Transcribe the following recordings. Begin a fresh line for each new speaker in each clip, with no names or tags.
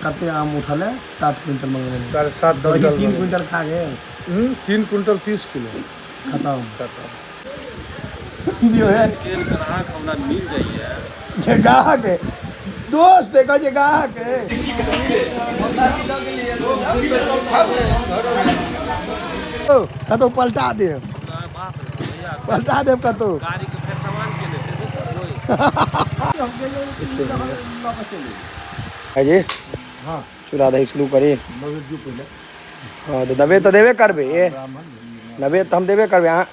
कते आम उठल है 7 क्विंटल मंगल
7.5 क्विंटल
3 क्विंटल खा गए
3 क्विंटल 30 किलो
खत्म दियो है
केन ग्राहक हमरा मिल जाइए
जे ग्राहक है दोस्त देखो जे ग्राहक है कतो पलटा दे पलटा दे कतो
गाड़ी के फिर सामान के लेते थे सर वही
जी हाँ चूड़ा दही शुरू करी हाँ तो दबे तो देवे करबे दबे तो हम देवे करबे अहाँ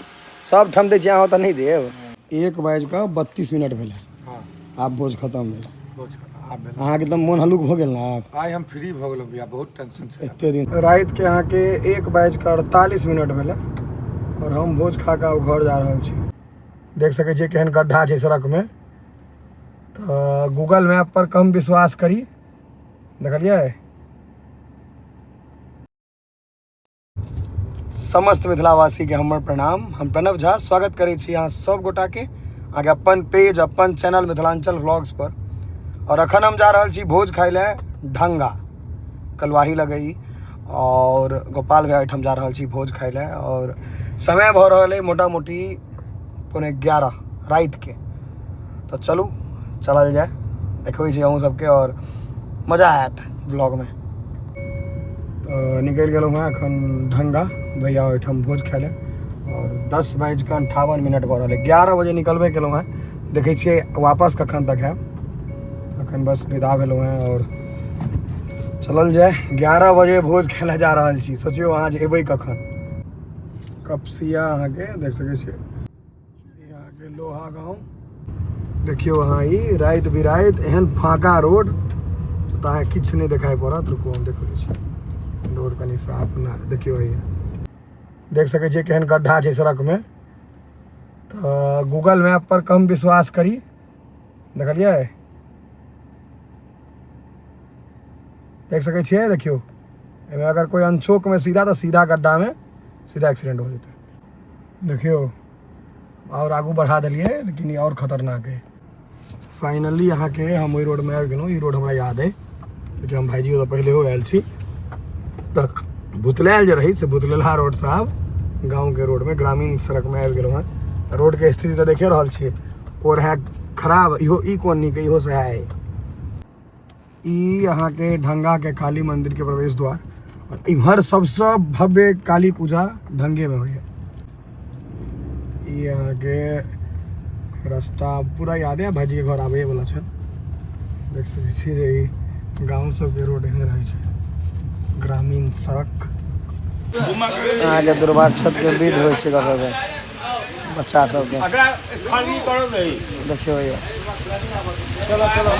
सब ठम दै छी अहाँ तो नहीं देव 1:32 भेले आप भोज खत्म भेल अहाँ के एकदम मोन हल्लुक भ गेल ना
आइ हम फ्री भ गेलहुँ भैया बहुत टेंशन से
एते दिन रात के अहाँ के 1:48 भेले और हम भोज खा के घर जा रहल छी देख सके छी केहन गड्ढा छै सड़क में तो गूगल मैप पर कम विश्वास करी देखलिए समस्त मिथिलावासी के हमर प्रणाम हम प्रणव झा स्वागत करै छी अहाँ सब गोटा के आगे अपन पेज अपन चैनल मिथिलांचल व्लॉग्स पर और अखन हम जा रहल छी भोज खाय ले ढंगा कलवाही लगई और गोपाल भाई हम जा रहल छी भोज खाय ले और समय भ रहल है मोटा मोटी 11:30 रात के तो चलू चलल जाए देखबै छी अहूँ सबके और मजा आयत ब्लॉग में तो निकल गए हैं अखन ढंगा भैया ओहिठाम भोज खाय ले और 10:58 भऽ रहल है 11 बजे निकलबे केलहुँ हैं देखै छियै वापस कखन तक है अखन बस विदा भेलहुँ हैं और चलल जाए 11 बजे भोज खाय ले जा रहल छी सोचियो अहाँ जे एबै कखन कपसिया अहाँ के देख सकै छियै यहाँ के लोहा गाँव देखियो अहाँ ई रात बिरात एहन फाका रोड तो अहाँ किछु नहीं देखाई पड़त रुकू हम देखै छी रोड कनी साफ ना देखियो है देख सके छी केहन गड्ढा छै सड़क में तो गूगल मैप पर कम विश्वास करी देखलिए देख सके छियै देखियो एमे अगर कोई अनचोक में सीधा तो सीधा गड्ढा में सीधा एक्सीडेंट हो जेतै देखियो और आगू बढ़ा दिलिए लेकिन ये और खतरनाक है फाइनली यहाँ के हम वही रोड में आबि गेलहुँ ई रोड हमरा याद है क्योंकि हम भाईजी तो पहले हो आयल छी तक भुतलायल जे रही से भुतलेला रोड साहब गाँव के रोड में ग्रामीण सड़क में आबि गेलहुँ हैं रोड के स्थिति तो देखे रहल छियै और है खराब इहो ई कोन नीक इहो से है ई यहाँ के ढंगा के काली मंदिर के प्रवेश द्वार और इम्हर सबसे भव्य काली पूजा ढंगे में हुई है यहाँ के रास्ता पूरा याद है भाईजी के घर आबे वाला छै देख सकै छी जे ई गाँव सब के रोड एहने रहै छै ग्रामीण सड़क आगे दुर्भाग छत के विध होइ छै सबके बच्चा सबके देखियो ये
चलो चलो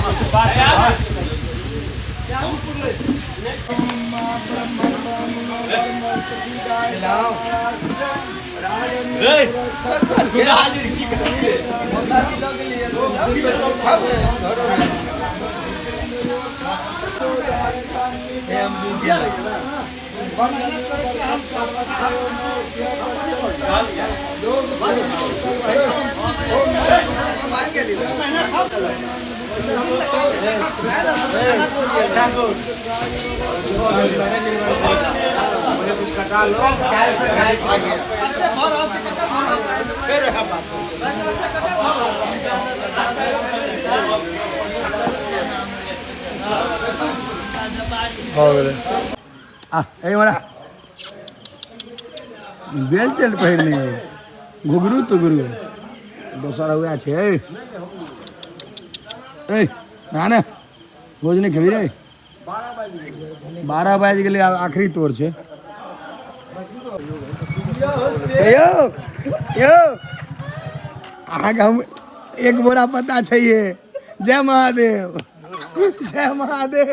बेल तेल पहिरने घुघरू तुघरू दोसर हुआ छे ना भोज नहीं खेबी रे 12 बाज गेलै आखिरी तोर छे यो यो अहाँके हम एक बोरा पता चाहिए जय महादेव जय महादेव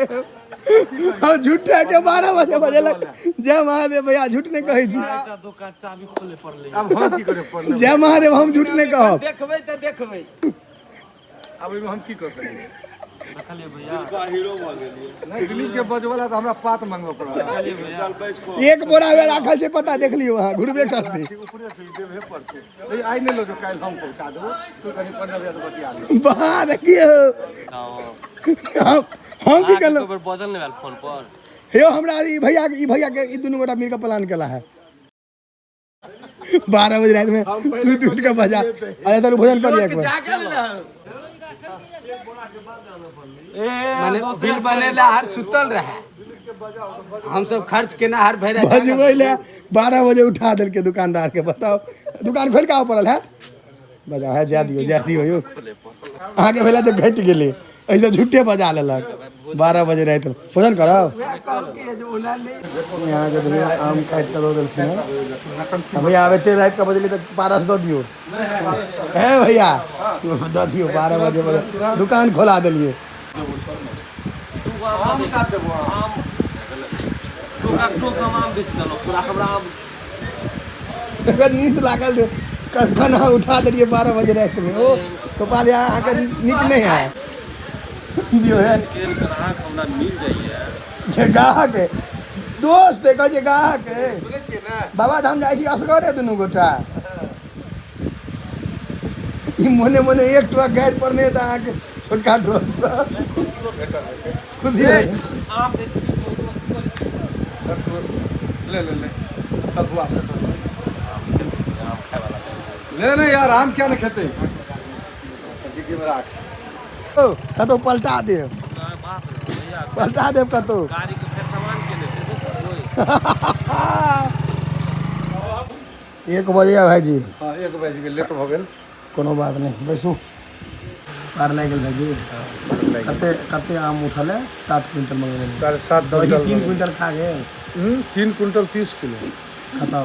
हम झूठे के 12 बजे बजेलक जय महादेव भैया झूठ नहीं कहै छी
दुकान चाबी खोले पड़ले
अब हम की करे पड़ले
जय महादेव हम झूठ नहीं कहब
देखबै त देखबै
अब हम की कर सकै
देखलिए भैया
हीरो भ गेलिए नहीं दिल्ली के बजवाला तो हमरा पात मांगबो पड़ल
देखलिए भैया
एक बोरा में राखल छै पता देख लियो वहां घुरबे करते
ऊपरे से देबे पड़ते ए आई नहीं लो जो काल हम पहुंचा देबो तो कनी 15 बजे बतिया ले
बाहर देखियो हम की कहलहुँ
बजल नहीं वाला फोन पर
हे हमरा ई भैया के ई दुनू गोटा मिलकर प्लान केला है 12 बजे रात में सुत उठ के बजा अरे तू भोजन कर लिया एक बार
माने बिल बनेला हर सुतल रहे हम सब खर्च केना हर भैरा
बजबै ले 12 बजे उठा देल के दुकानदार के बताओ दुकान खोल के पड़ल है बजा है जा दियो यो आगे भेला तो घट गेले ऐसे झूठे बजा लेलक 12 बजे रात में भोजन करब यहाँ के भैया आम काट के दो देलखिन है भैया आबे ते रात का बजली तक पारस दो दियो है भैया दो दियो 12 बजे दुकान खोला देलिए अगर नींद लागल खाना उठा देलिए 12 बजे रात में ओ गोपाल यहाँ आके नींद नहीं है दियो है गाहक है दोस्त है कहे गाहक है बाबा धाम जाए छी असगरे दुनू गोटा ई मोने मोने एक टुआ गाड़ पर नहीं था आके छोटका दोस्त खुशी है
ले यार आम क्या नहीं खेते
ओ कतो पलटा दे कतो
गाड़ी के फिर सामान के लेते
1 बजे भाईजी
हाँ 1 बजे के लेट हो गेल
कोनो बात नहीं बैसू पार लागि गेल भाईजी कते आम उठल है 7 क्विंटल मंगेले
7.5
दही
क्विंटल
3 क्विंटल खा गए
3 क्विंटल 30 किलो
खत्म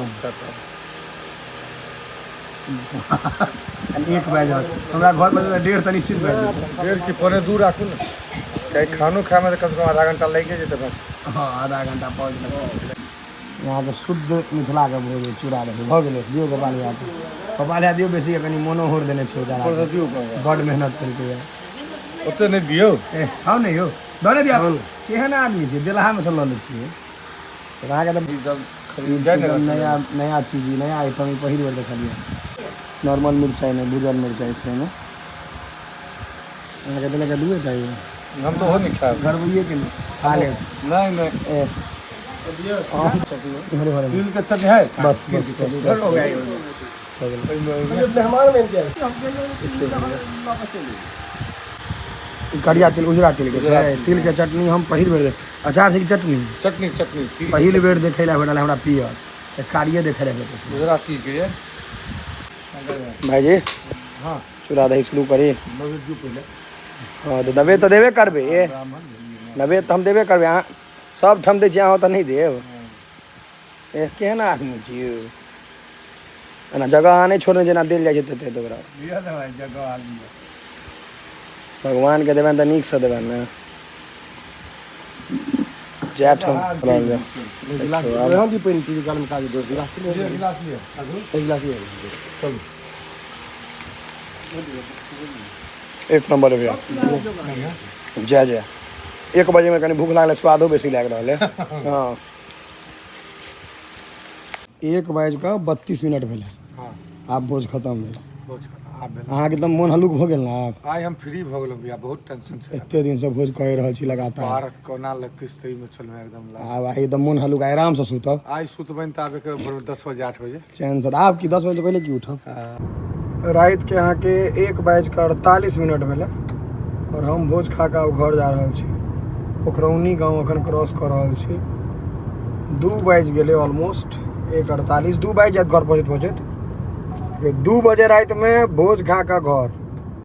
एक बजे हमरा घर में 1.5 त निश्चित बजे
1.5 की 1.5 राखू ना कहीं खानो खाए में कम से कम आधा घंटा लगे जेते बस
हाँ आधा घंटा पहुँच गए यहाँ के शुद्ध मिथिला के भोज चूड़ा रहे भऽ गेलै दियो गोपालिया दियो बेसी कनि मोनो होर देने छै बड़ मेहनत केलकै
ओते नहीं दियो
ए हाँ नहीं हो दौड़े दिया केहन आदमी छै देलहा में से लऽ लै छियै अहाँके तऽ नया चीज नया आइटम पहिल बेर देखलियै नॉर्मल मिरचाई नहीं भुजल मिरचाई छै ने अहाँके देलक दुए टा
हम तो हो नहीं खाए
घर में के खा ले
नहीं
ए
तिल के चटनी है
बस
हो गया
करिया तिल उजरा तिल के छै तिल के चटनी हम पहिल बेर अचार से चटनी पहिल बेर देखे ला भेटल हमरा पियर कारिये देखे ला भेटल
गुजराती के
भाईजी
हाँ
चूड़ा दही शुरू करी
पहले
हाँ तो देबे करबे नबे तो हम देबे करबे अहाँ सब ठाम दै छी अहाँ तऽ नहीं देब केहन आदमी छियै एना जगह अहाँ नहीं छोड़ने जेना देल जाइ छै तेते तो ओकरा भगवान के देबनि तऽ नीक से देबनि ने जय ठाम एक नंबर भैया जय 1 बजे में कनी भूख लागल स्वादो बेसी लाग रहा है हाँ 1:32 भेल आब भोज खत्म भेल अहाँ के एकदम मोन हल्लुक भ गेल ना
आइ हम फ्री भ गेलहुँ भैया बहुत टेंशन छै
एते दिन से भोज कहि रहल छी लगातार
बाहर कोना लगतिस तई में चल में एकदम
आब आई एकदम मोन हल्लुक आराम से सुतब
आई सुतबनि त आबे के 10 बजे 8 बजे
चैन से आप की 10 बजे पहले की उठब रात के अहाँ के 1:48 भेल और हम भोज खा के घर जा रहल छी पोखरौनी गाँव अखन क्रॉस कर रहल छी 2 बाजि गेलै ऑलमोस्ट 1:48 2 बाजि जायत घर पहुँचैत 2 बजे रात में भोज खा के घर